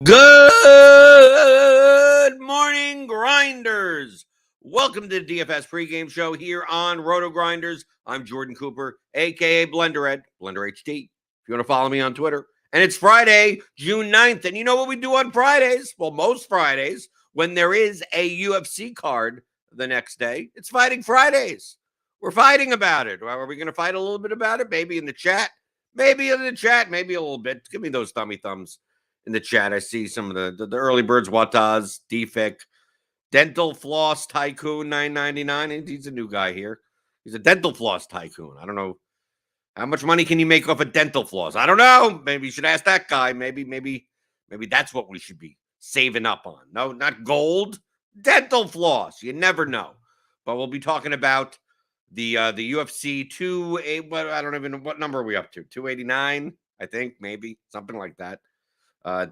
Good morning, Grinders. Welcome to the DFS pregame show here on RotoGrinders. I'm Jordan Cooper, aka BlenderEd, Blender HT. If you want to follow me on Twitter. And it's Friday, June 9th. And you know what we do on Fridays? Well, most Fridays, when there is a UFC card the next day, it's Fighting Fridays. We're fighting about it. Are we going to fight a little bit about it? Maybe in the chat. Maybe a little bit. Give me those thumbs in the chat. I see some of the early birds, Wataz, Defik, Dental Floss Tycoon 999. He's a new guy here. He's a dental floss tycoon. I don't know. How much money can you make off a dental floss? I don't know. Maybe you should ask that guy. Maybe that's what we should be saving up on. No, not gold. Dental floss. You never know. But we'll be talking about the UFC 2. I don't even know what number are we up to. 289, I think, maybe something like that.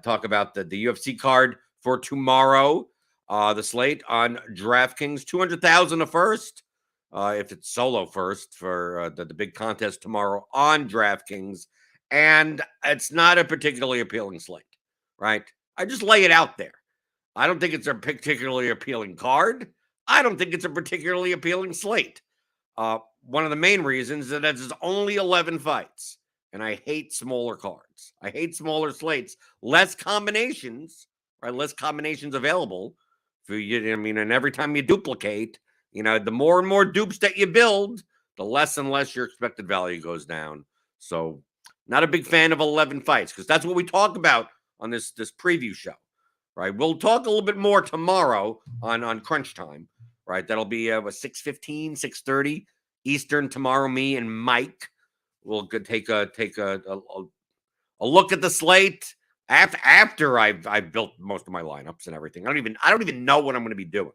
Talk about the UFC card for tomorrow. The slate on Draftkings, 200,000 a first. If it's solo first for the big contest tomorrow on Draftkings. And it's not a particularly appealing slate, right? I just lay it out there. I don't think it's a particularly appealing card. I don't think it's a particularly appealing slate. One of the main reasons is that it's only 11 fights. And I hate smaller cards. I hate smaller slates. Less combinations, right? Less combinations available for you. I mean, and every time you duplicate, the more and more dupes that you build, the less and less your expected value goes down. So, not a big fan of 11 fights because that's what we talk about on this preview show, right? We'll talk a little bit more tomorrow on Crunch Time, right? That'll be 6:15, 6:30 Eastern tomorrow. Me and Mike. We'll take a look at the slate after I've built most of my lineups and everything. I don't even know what I'm going to be doing.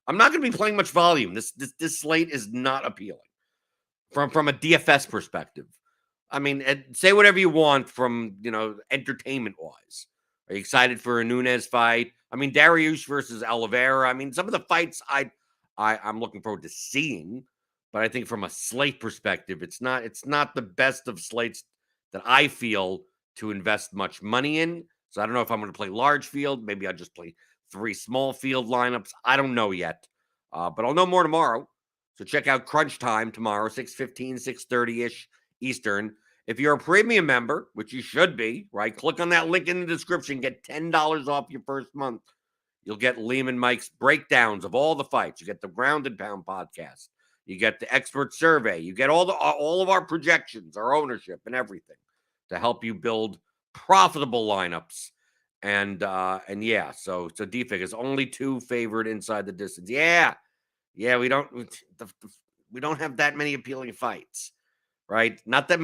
I'm not going to be playing much volume. This slate is not appealing from a DFS perspective. I mean, say whatever you want from entertainment wise. Are you excited for a Nunes fight? I mean, Dariush versus Oliveira. I mean, some of the fights I'm looking forward to seeing. But I think from a slate perspective, it's not the best of slates that I feel to invest much money in. So I don't know if I'm going to play large field. Maybe I'll just play 3 small field lineups. I don't know yet. But I'll know more tomorrow. So check out Crunch Time tomorrow, 6:15, 6:30-ish Eastern. If you're a premium member, which you should be, right? Click on that link in the description. Get $10 off your first month. You'll get Liam and Mike's breakdowns of all the fights. You get the Ground and Pound podcast. You get the expert survey. You get all of our projections, our ownership, and everything to help you build profitable lineups. And yeah, so Defig is only 2 favored inside the distance. Yeah, we don't have that many appealing fights, right? Not that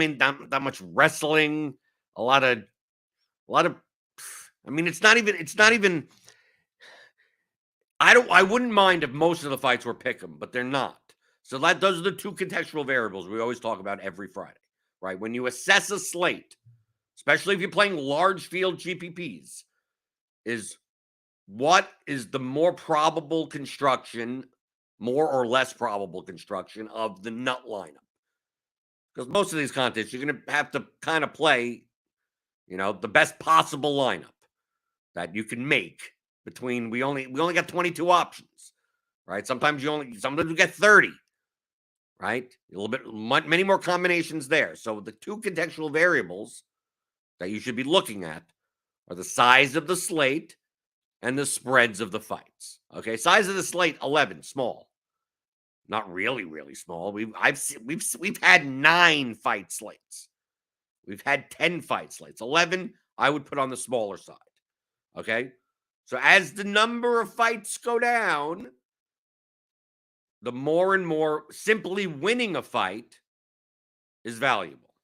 much wrestling. A lot of. I mean, it's not even. I wouldn't mind if most of the fights were pick'em, but they're not. So those are the 2 contextual variables we always talk about every Friday, right? When you assess a slate, especially if you're playing large field GPPs, is what is the more probable construction, more or less probable construction of the nut lineup? Because most of these contests, you're going to have to kind of play, the best possible lineup that you can make between. We only got 22 options, right? Sometimes we get 30. Right? A little bit, many more combinations there. So the 2 contextual variables that you should be looking at are the size of the slate and the spreads of the fights. Okay, size of the slate 11, small, not really, really small. We've had 9 fight slates. We've had 10 fight slates. 11, I would put on the smaller side. Okay, so as the number of fights go down, the more and more simply winning a fight is valuable,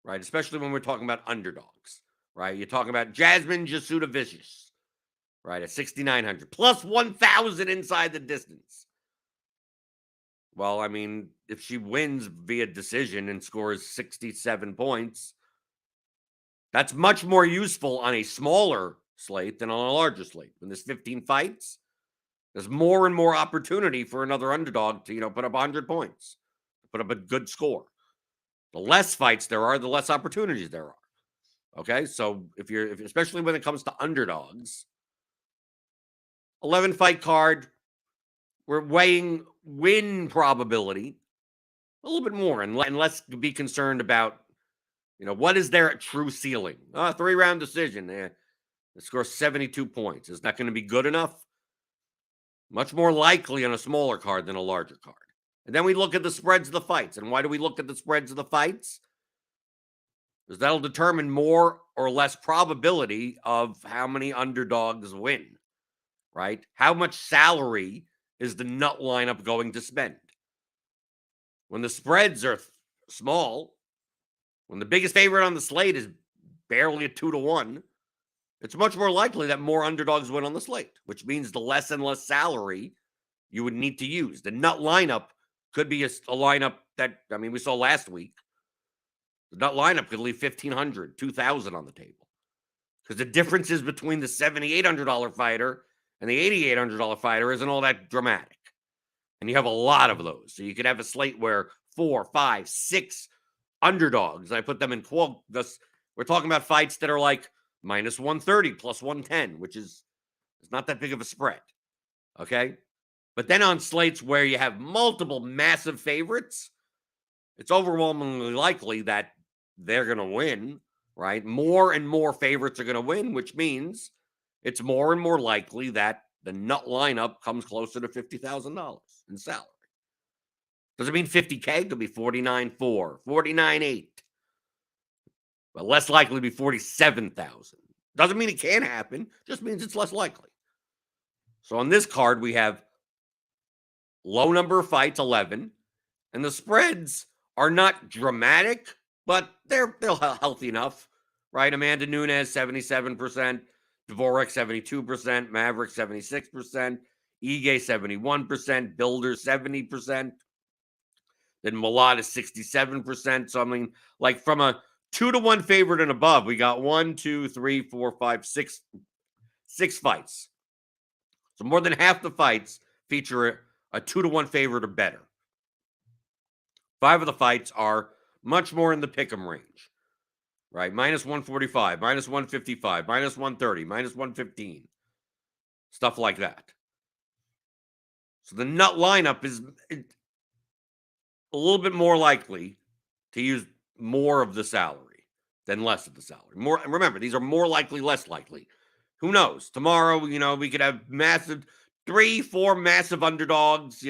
right? Especially when we're talking about underdogs, right? You're talking about Jasmine Jasuda Vicious, right? At 6,900 plus 1,000 inside the distance. Well, I mean, if she wins via decision and scores 67 points, that's much more useful on a smaller slate than on a larger slate. When there's 15 fights, there's more and more opportunity for another underdog to, put up 100 points, put up a good score. The less fights there are, the less opportunities there are. Okay, so especially when it comes to underdogs, 11 fight card, we're weighing win probability a little bit more, and let's be concerned about, what is their true ceiling? 3-round decision. They score 72 points. Is that going to be good enough? Much more likely on a smaller card than a larger card. And then we look at the spreads of the fights. And why do we look at the spreads of the fights? Because that'll determine more or less probability of how many underdogs win, right? How much salary is the nut lineup going to spend? When the spreads are small, when the biggest favorite on the slate is barely a 2-1, it's much more likely that more underdogs win on the slate, which means the less and less salary you would need to use. The nut lineup could be a lineup that, we saw last week. The nut lineup could leave $1,500, $2,000 on the table. Because the differences between the $7,800 fighter and the $8,800 fighter isn't all that dramatic. And you have a lot of those. So you could have a slate where 4, 5, 6 underdogs, I put them in quote, we're talking about fights that are like minus 130 plus 110, which is not that big of a spread. Okay? But then on slates where you have multiple massive favorites, it's overwhelmingly likely that they're going to win, right? More and more favorites are going to win, which means it's more and more likely that the nut lineup comes closer to $50,000 in salary. Does it mean 50K? It could be 49.4, 49.8. But less likely to be 47,000. Doesn't mean it can't happen, just means it's less likely. So on this card, we have low number of fights, 11, and the spreads are not dramatic, but they're healthy enough, right? Amanda Nunes, 77%, Dvorak, 72%, Maverick, 76%, Ige, 71%, Builder, 70%. Then Malad is 67%. So, from a 2-1 favorite and above, we got 1, 2, 3, 4, 5, 6 fights. So more than half the fights feature a 2-1 favorite or better. 5 of the fights are much more in the pick'em range, right? Minus 145, minus 155, minus 130, minus 115, stuff like that. So the nut lineup is a little bit more likely to use more of the salary than less of the salary. More, and remember, these are more likely, less likely. Who knows? Tomorrow, we could have 3, 4 massive underdogs,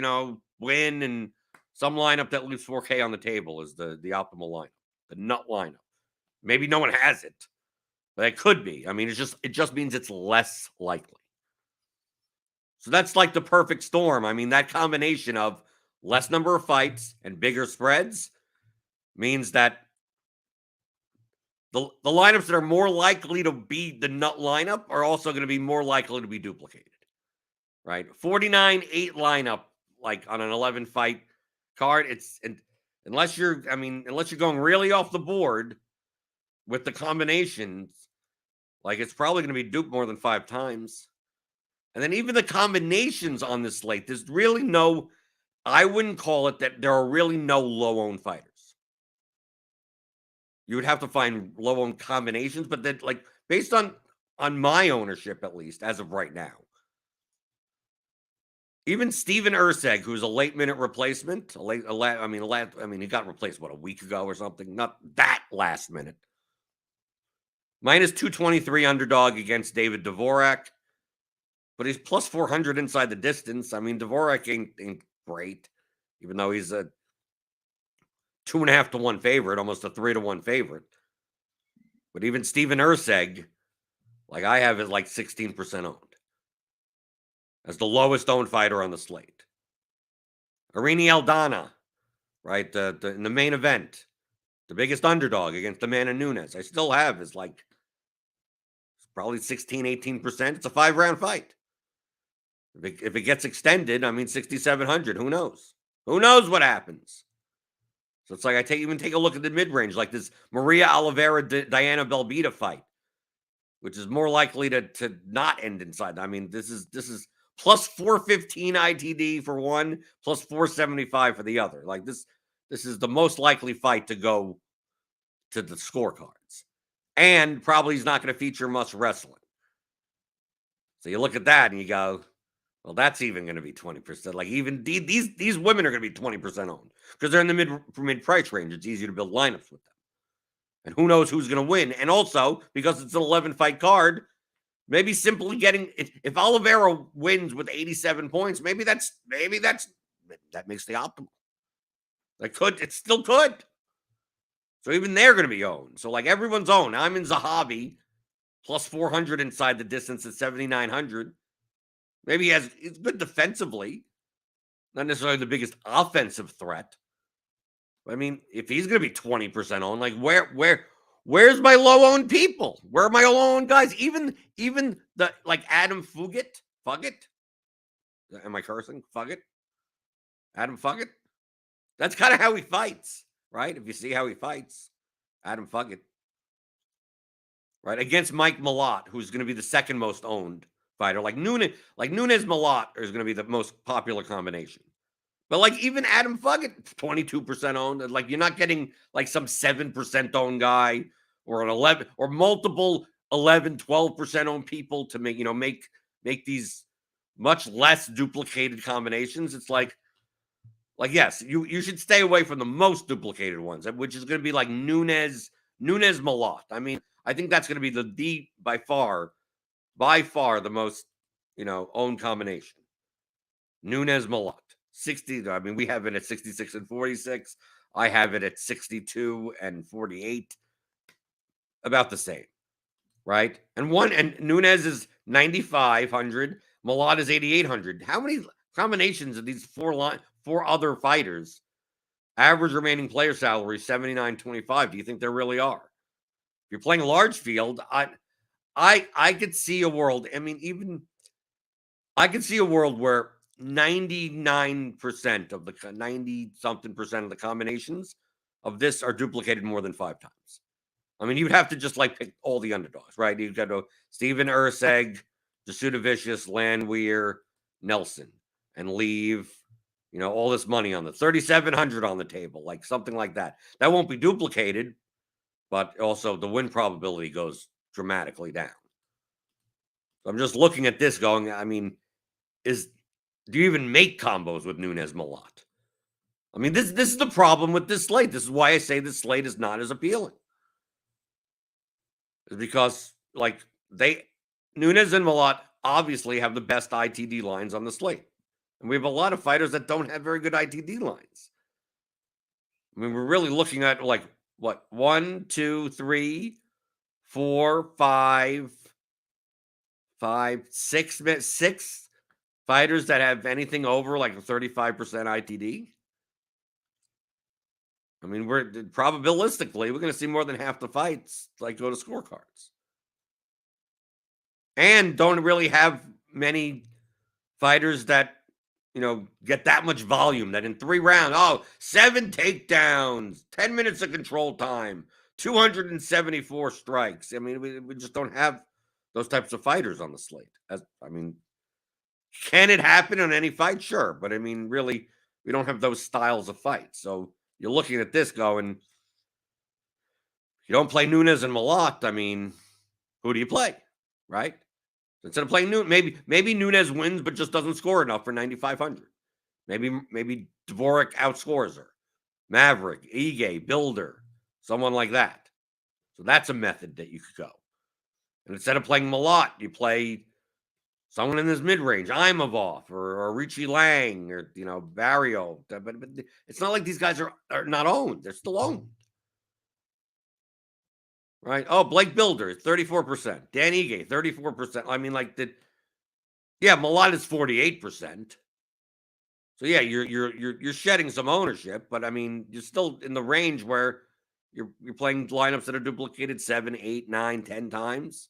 win, and some lineup that leaves 4K on the table is the optimal lineup, the nut lineup. Maybe no one has it, but it could be. It just means it's less likely. So that's like the perfect storm. That combination of less number of fights and bigger spreads means that the lineups that are more likely to be the nut lineup are also going to be more likely to be duplicated, right? 49-8 lineup, like on an 11 fight card, unless you're going really off the board with the combinations, like it's probably going to be duped more than 5 times. And then even the combinations on this slate, there's really I wouldn't call it that there are really no low-owned fighters. You would have to find low-owned combinations, but then, based on my ownership, at least, as of right now, even Steven Erceg, who's a late-minute replacement, he got replaced, a week ago or something? Not that last minute. Minus 223 underdog against David Dvorak, but he's plus 400 inside the distance. Dvorak ain't great, even though he's a 2.5 to 1 favorite, almost a 3 to 1 favorite. But even Steven Erceg, I have, is 16% owned as the lowest owned fighter on the slate. Irene Aldana, right, in the main event, the biggest underdog against Amanda Nunes. I still have is probably 16, 18%. It's a 5-round fight. If it gets extended, 6,700. Who knows? Who knows what happens? So it's I take a look at the mid-range, like this Maria Oliveira, Diana Belbita fight, which is more likely to not end inside. This is plus 415 ITD for one, plus 475 for the other. This is the most likely fight to go to the scorecards. and probably he's not going to feature much wrestling. So you look at that and you go, well, that's even going to be 20%. Like even these women are going to be 20% owned because they're in the mid price range. It's easier to build lineups with them. And who knows who's going to win. And also, because it's an 11-fight card, maybe simply getting if Oliveira wins with 87 points, maybe that makes the optimal. It still could. So even they're going to be owned. So like everyone's owned. I'm in Zahavi plus 400 inside the distance at 7,900. Maybe he's good defensively, not necessarily the biggest offensive threat. But I mean, if he's going to be 20% owned, like where's my low owned people? Where are my low owned guys? Even the like Adam Fugit. Am I cursing? Fugit? Adam Fugit? That's kind of how he fights, right? If you see how he fights, Adam Fugit. Right? Against Mike Malott, who's going to be the second most owned fighter. Like Nunes Malott is going to be the most popular combination. But like even Adam Fugit, 22% owned. Like you're not getting like some 7% owned guy or an 11 or multiple 11, 12% owned people to make these much less duplicated combinations. It's like yes, you should stay away from the most duplicated ones, which is going to be like Nunes Malott. I mean, I think that's going to be the by far the most owned combination. Nunes Malott. 60. I mean, we have it at 66 and 46. I have it at 62 and 48. About the same, right? And Nunes is 9,500. Malott is 8,800. How many combinations of these four other fighters? Average remaining player salary 79.25. Do you think there really are? If you're playing large field, I could see a world. I mean, I could see a world where 99% of the 90-something% of the combinations of this are duplicated more than 5 times. I mean, you'd have to just like pick all the underdogs, right? You've got to Steven Urseg, Jasudavicius, Landwehr, Nelson, and leave all this money on the 3,700 on the table, like something like that. That won't be duplicated, but also the win probability goes dramatically down. So I'm just looking at this going, I mean, do you even make combos with Nunes Malott? I mean, this is the problem with this slate. This is why I say this slate is not as appealing. It's because like Nunes and Malott obviously have the best ITD lines on the slate. And we have a lot of fighters that don't have very good ITD lines. I mean, we're really looking at like what 1, 2, 3, 4, 5, 6 fighters that have anything over like a 35% ITD. I mean, probabilistically, we're going to see more than half the fights like go to scorecards. And don't really have many fighters that, get that much volume that in 3 rounds, 7 takedowns, 10 minutes of control time, 274 strikes. I mean, we just don't have those types of fighters on the slate. Can it happen on any fight? Sure. But I mean, really, we don't have those styles of fights. So you're looking at this going, you don't play Nunes and Malott. I mean, who do you play? Right? Instead of playing Nunes, maybe Nunes wins, but just doesn't score enough for 9,500. Maybe Dvorak outscores her. Maverick, Ige, Builder, someone like that. So that's a method that you could go. And instead of playing Malott, you play someone in this mid-range, Imavov or Richie Lang or, Barrio. But it's not like these guys are not owned. They're still owned. Right? Oh, Blake Builder is 34%. Dan Ige, 34%. I mean, Malott is 48%. So yeah, you're shedding some ownership, but I mean, you're still in the range where you're playing lineups that are duplicated 7, 8, 9, 10 times.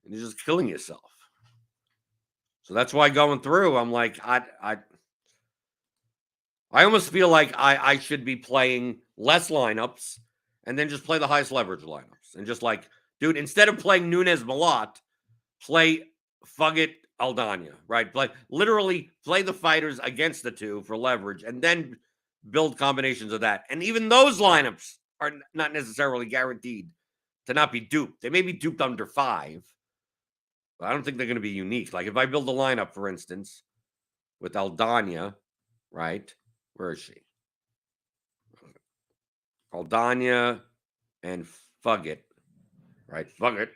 And you're just killing yourself. So that's why going through, I'm like, I almost feel like I should be playing less lineups and then just play the highest leverage lineups. And just like, dude, instead of playing Nunes Malott, play Fugit Aldana, right? Literally play the fighters against the two for leverage and then build combinations of that. And even those lineups are not necessarily guaranteed to not be duped. They may be duped under 5, but I don't think they're going to be unique. Like if I build a lineup, for instance, with Aldana, right? Where is she? Aldana and Fugget, right? Fugget,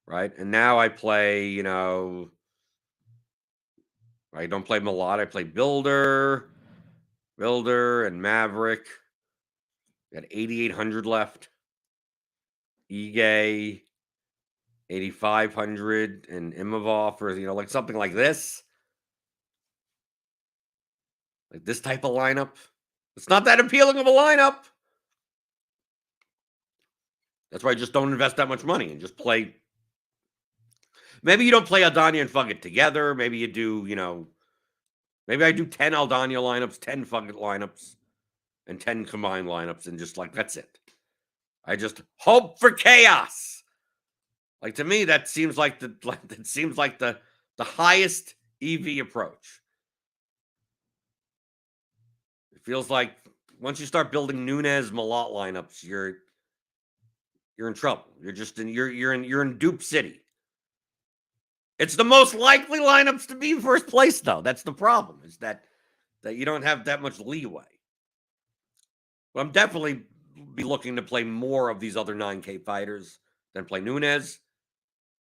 right? And now I play, I don't play Malott. I play Builder and Maverick. Got 8,800 left. Ige, 8,500, and Imavov, or like something like this. Like this type of lineup. It's not that appealing of a lineup. That's why I just don't invest that much money and just play. Maybe you don't play Aldana and Fugget together. Maybe you do, maybe I do 10 Aldana lineups, 10 Fugget lineups, and 10 combined lineups, and just like that's it. I just hope for chaos. Like to me, that seems like the highest EV approach. It feels like once you start building Nunez Malott lineups, you're in trouble. You're in dupe city. It's the most likely lineups to be first place, though. That's the problem, is that you don't have that much leeway. But I'm definitely be looking to play more of these other 9K fighters than play Nunez,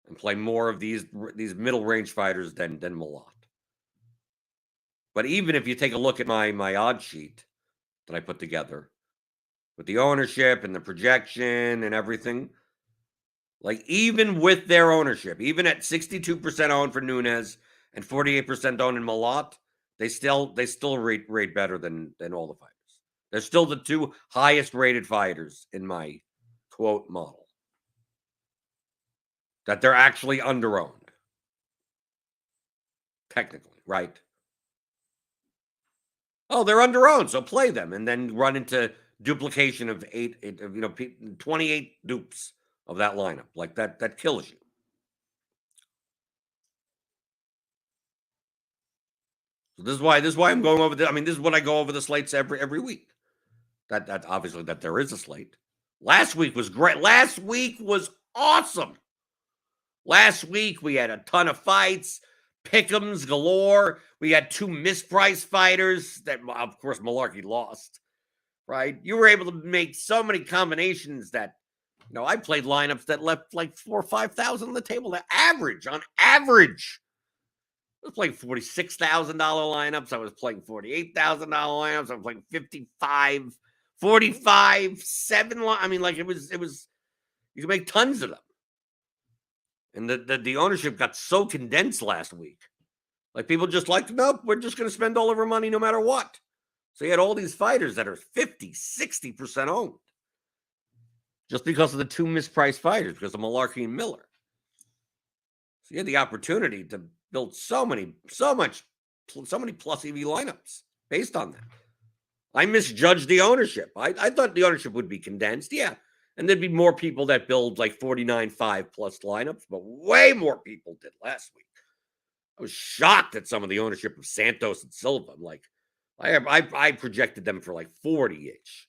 and play more of these middle range fighters than Malott. But even if you take a look at my odd sheet that I put together with the ownership and the projection and everything, like even with their ownership, even at 62% owned for Nunez and 48% owned in Malott, they still rate better than all the fighters. They're still the 2 highest rated fighters in my quote model. That they're actually underowned. Technically, right? Oh, they're underowned, so play them and then run into duplication of 28 dupes of that lineup. Like that kills you. So this is why I'm going over this. I mean, this is what I go over the slates every week. That obviously that there is a slate. Last week was great. Last week was awesome. Last week we had a ton of fights, pick'ems galore. We had 2 mispriced fighters that, of course, Malarkey lost. Right? You were able to make so many combinations that, I played lineups that left like 4,000 or 5,000 on the table. On average. I was playing $46,000 lineups. I was playing $48,000 lineups. I was playing 55, 45, 7. I mean, like it was. You could make tons of them. And the ownership got so condensed last week. Like people just like, nope, we're just going to spend all of our money no matter what. So you had all these fighters that are 50, 60% owned. Just because of the 2 mispriced fighters, because of Malarkey and Miller. So you had the opportunity to build so many plus EV lineups based on that. I misjudged the ownership. I thought the ownership would be condensed, yeah. And there'd be more people that build like 49.5 plus lineups, but way more people did last week. I was shocked at some of the ownership of Santos and Silva. I'm like, I projected them for like 40-ish,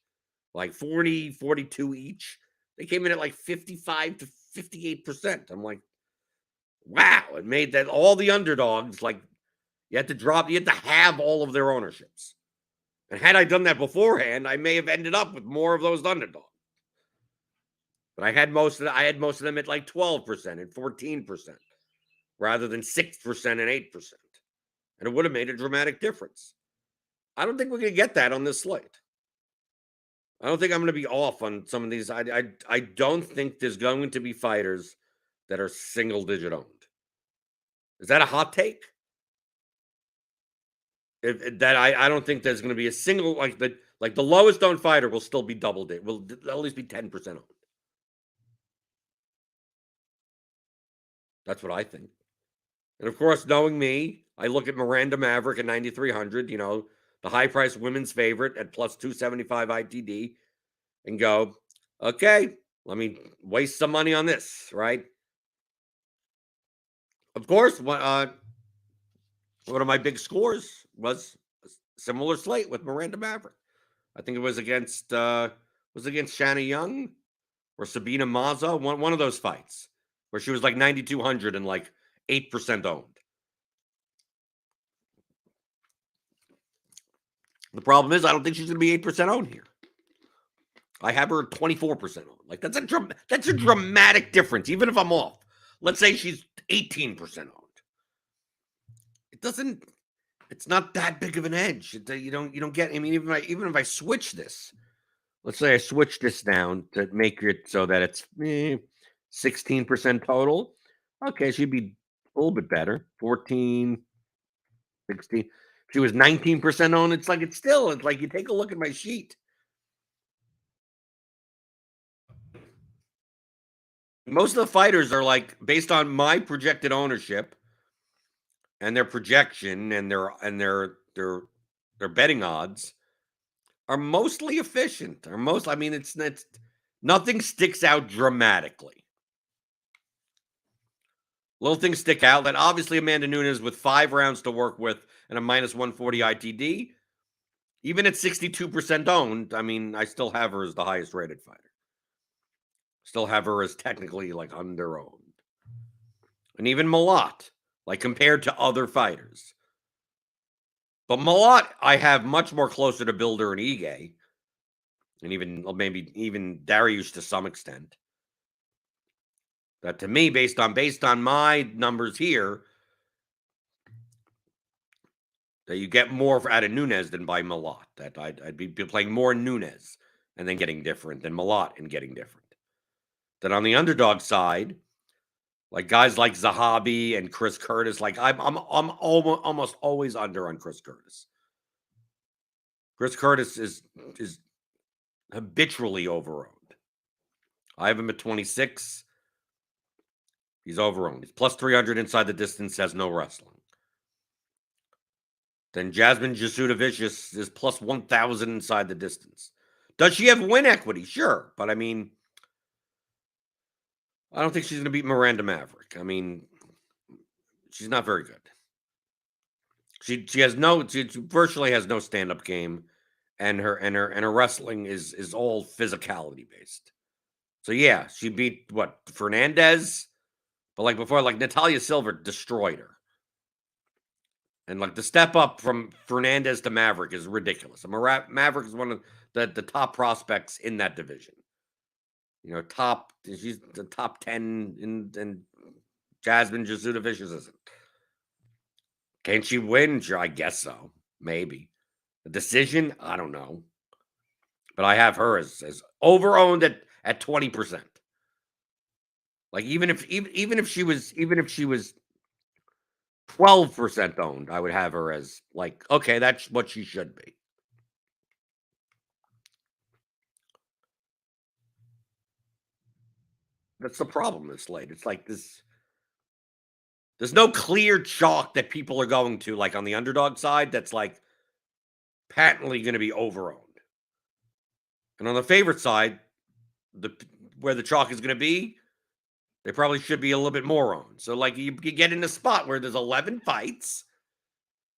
like 40, 42 each. They came in at like 55 to 58%. I'm like, wow, it made that all the underdogs, like you had to have all of their ownerships. And had I done that beforehand, I may have ended up with more of those underdogs. But I had most of them at like 12% and 14%, rather than 6% and 8%. And it would have made a dramatic difference. I don't think we're going to get that on this slate. I don't think I'm going to be off on some of these. I don't think there's going to be fighters that are single-digit owned. Is that a hot take? I don't think there's going to be a single, like the lowest owned fighter will still be double-digit. Will at least be 10% owned. That's what I think. And of course, knowing me, I look at Miranda Maverick at 9,300, the high-priced women's favorite at plus 275 ITD, and go, okay, let me waste some money on this, right? Of course, one of my big scores was a similar slate with Miranda Maverick. I think it was against Shanna Young, or Sabina Maza, one of those fights where she was like 9,200 and like 8% owned. The problem is I don't think she's going to be 8% owned here. I have her 24% owned. Like that's a dramatic difference, even if I'm off. Let's say she's 18% owned. It's not that big of an edge. You don't get. I mean, even if I switch this, let's say I switch this down to make it so that it's 16% total. Okay, she'd be a little bit better. 14, 16. If she was 19% owned, it's like you take a look at my sheet. Most of the fighters are like based on my projected ownership and their projection and their betting odds are mostly efficient. I mean, it's nothing sticks out dramatically. Little things stick out that obviously Amanda Nunes with 5 rounds to work with and a minus 140 ITD, even at 62% owned, I mean, I still have her as the highest rated fighter. Still have her as technically like under owned. And even Malott, like compared to other fighters. But Malott, I have much more closer to Builder and Ige. And even Dariush to some extent. That to me, based on my numbers here, that you get more out of Nunes than by Malott. That I'd be playing more Nunes and then getting different than Malott and getting different. Then on the underdog side, like guys like Zahabi and Chris Curtis, like I'm almost always under on Chris Curtis. Chris Curtis is habitually overowned. I have him at 26. He's overowned. He's plus 300 inside the distance, has no wrestling. Then Jasmine Jasudavicius is plus 1,000 inside the distance. Does she have win equity? Sure. But I mean, I don't think she's going to beat Miranda Maverick. I mean, she's not very good. She virtually has no stand-up game, and her wrestling is all physicality based. So yeah, she beat Fernandez, but like before, like Natalia Silver destroyed her. And like the step up from Fernandez to Maverick is ridiculous. Maverick is one of the top prospects in that division. You know, she's the top 10 in Jasmine Jasudavicius isn't. Can she win? Sure, I guess so. Maybe. A decision? I don't know. But I have her as overowned at 20%. Like even if she was 12% owned, I would have her as like, okay, that's what she should be. That's the problem with slate. It's like this. There's no clear chalk that people are going to, like on the underdog side, that's like patently going to be overowned. And on the favorite side, where the chalk is going to be, they probably should be a little bit more owned. So like you get in a spot where there's 11 fights,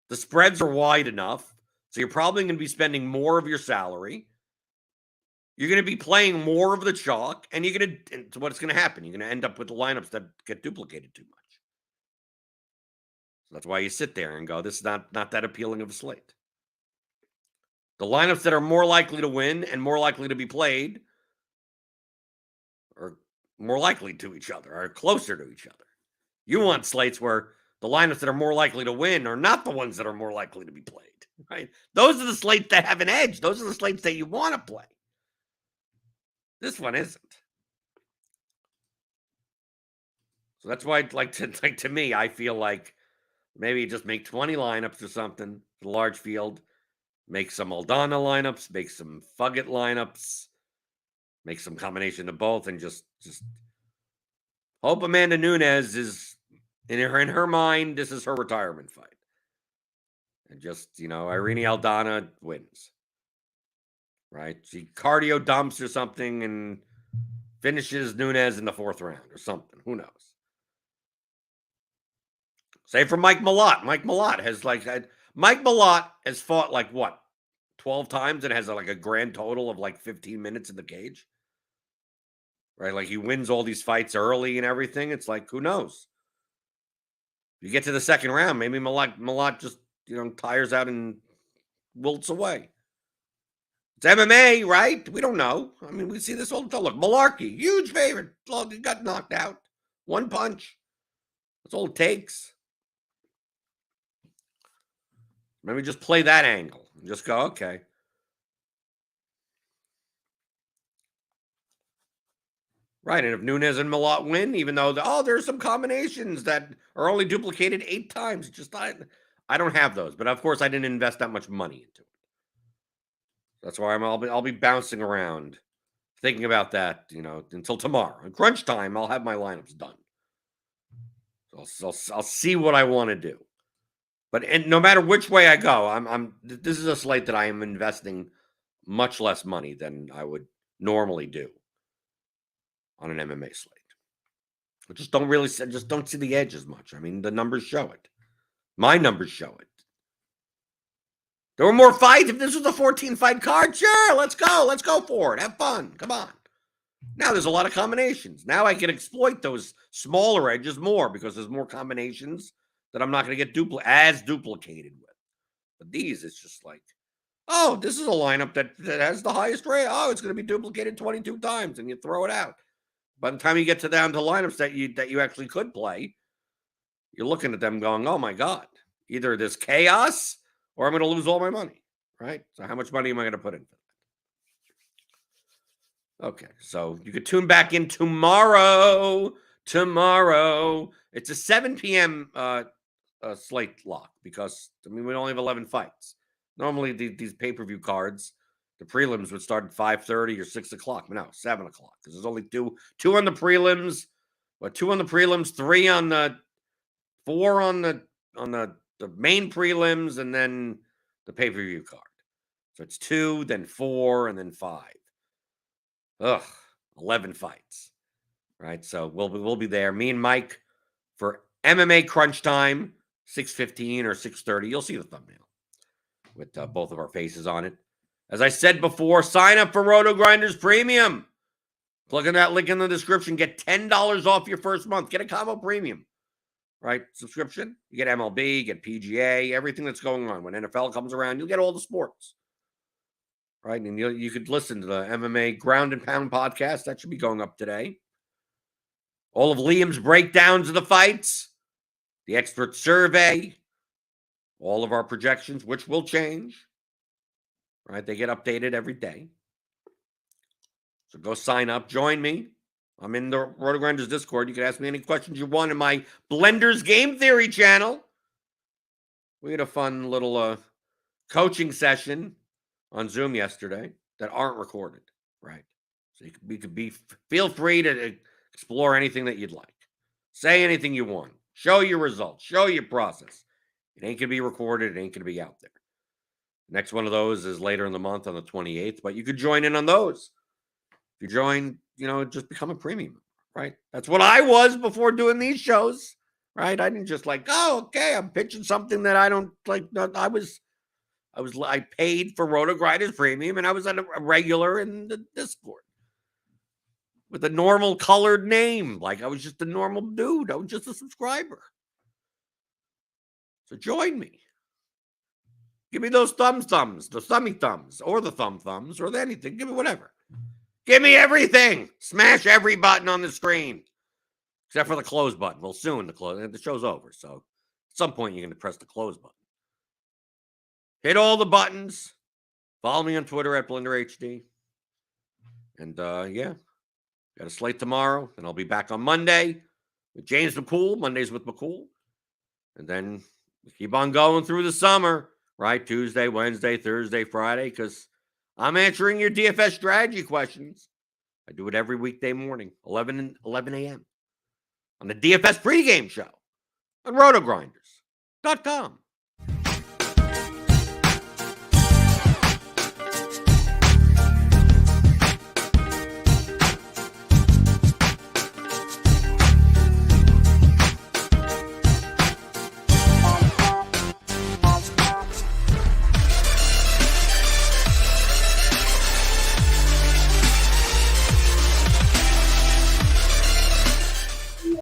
the spreads are wide enough, so you're probably going to be spending more of your salary. You're going to be playing more of the chalk, and so what's going to happen? You're going to end up with the lineups that get duplicated too much. So that's why you sit there and go, this is not that appealing of a slate. The lineups that are more likely to win and more likely to be played are more likely to each other, are closer to each other. You want slates where the lineups that are more likely to win are not the ones that are more likely to be played, right? Those are the slates that have an edge. Those are the slates that you want to play. This one isn't. So that's why to me, I feel like maybe just make 20 lineups or something, a large field, make some Aldana lineups, make some Fugget lineups, make some combination of both, and just hope Amanda Nunes is in her mind, this is her retirement fight. And just, Irene Aldana wins. Right? She cardio dumps or something and finishes Nunes in the 4th round or something. Who knows? Same for Mike Malott. Mike Malott has fought like what? 12 times and has like a grand total of like 15 minutes in the cage. right? Like he wins all these fights early and everything. It's like, who knows? You get to the second round, maybe Mma just, tires out and wilts away. It's MMA, right? We don't know. I mean, we see this all the time. Look, Malarkey, huge favorite. He got knocked out. One punch. That's all it takes. Maybe just play that angle and just go, okay. Right, and if Nunes and Malott win, even though there's some combinations that are only duplicated 8 times, I don't have those. But of course, I didn't invest that much money into it. That's why I'll be bouncing around, thinking about that, until tomorrow. At crunch time, I'll have my lineups done. So I'll see what I want to do. But no matter which way I go, this is a slate that I am investing much less money than I would normally do on an MMA slate. I just don't see the edge as much. I mean, the numbers show it. My numbers show it. There were more fights. If this was a 14-fight card, sure, let's go. Let's go for it. Have fun. Come on. Now there's a lot of combinations. Now I can exploit those smaller edges more because there's more combinations that I'm not going to get duplicated with. But these, it's just like, oh, this is a lineup that has the highest rate. Oh, it's going to be duplicated 22 times, and you throw it out. By the time you get down to lineups that you actually could play, you're looking at them going, oh my God, either this chaos or I'm going to lose all my money, right? So how much money am I going to put in for that? Okay, so you could tune back in tomorrow. It's a 7 p.m. Slate lock because, we only have 11 fights. Normally, these pay-per-view cards, the prelims would start at 5:30 or 6 o'clock. But no, 7 o'clock because there's only two on the prelims, but 2 on the prelims, 3 on the 4 on the main prelims, and then the pay-per-view card. So it's 2, then 4, and then 5. 11 fights, right? So we'll be there. Me and Mike for MMA Crunch Time, 6:15 or 6:30. You'll see the thumbnail with both of our faces on it. As I said before, sign up for RotoGrinders Premium. Click on that link in the description. Get $10 off your first month. Get a combo premium, right? Subscription. You get MLB, you get PGA, everything that's going on. When NFL comes around, you'll get all the sports, right? And you could listen to the MMA Ground and Pound podcast. That should be going up today. All of Liam's breakdowns of the fights, the expert survey, all of our projections, which will change, right? They get updated every day. So go sign up. Join me. I'm in the RotoGrinders Discord. You can ask me any questions you want in my Blenders Game Theory channel. We had a fun little coaching session on Zoom yesterday that aren't recorded, right? So feel free to explore anything that you'd like. Say anything you want. Show your results. Show your process. It ain't going to be recorded. It ain't going to be out there. Next one of those is later in the month on the 28th, but you could join in on those. If you join, just become a premium, right? That's what I was before doing these shows, right? I didn't just okay, I'm pitching something that I don't like. I paid for RotoGrinders Premium, and I was a regular in the Discord with a normal colored name. Like I was just a normal dude. I was just a subscriber. So join me. Give me those thumbs, the thummy thumbs, or the thumbs, or anything. Give me whatever. Give me everything. Smash every button on the screen. Except for the close button. Well, soon the show's over. So at some point you're going to press the close button. Hit all the buttons. Follow me on Twitter at BlenderHD. And got a slate tomorrow. And I'll be back on Monday with James McCool. Mondays with McCool. And then we keep on going through the summer. Right? Tuesday, Wednesday, Thursday, Friday. Because I'm answering your DFS strategy questions. I do it every weekday morning, 11 a.m. on the DFS pregame show on RotoGrinders.com.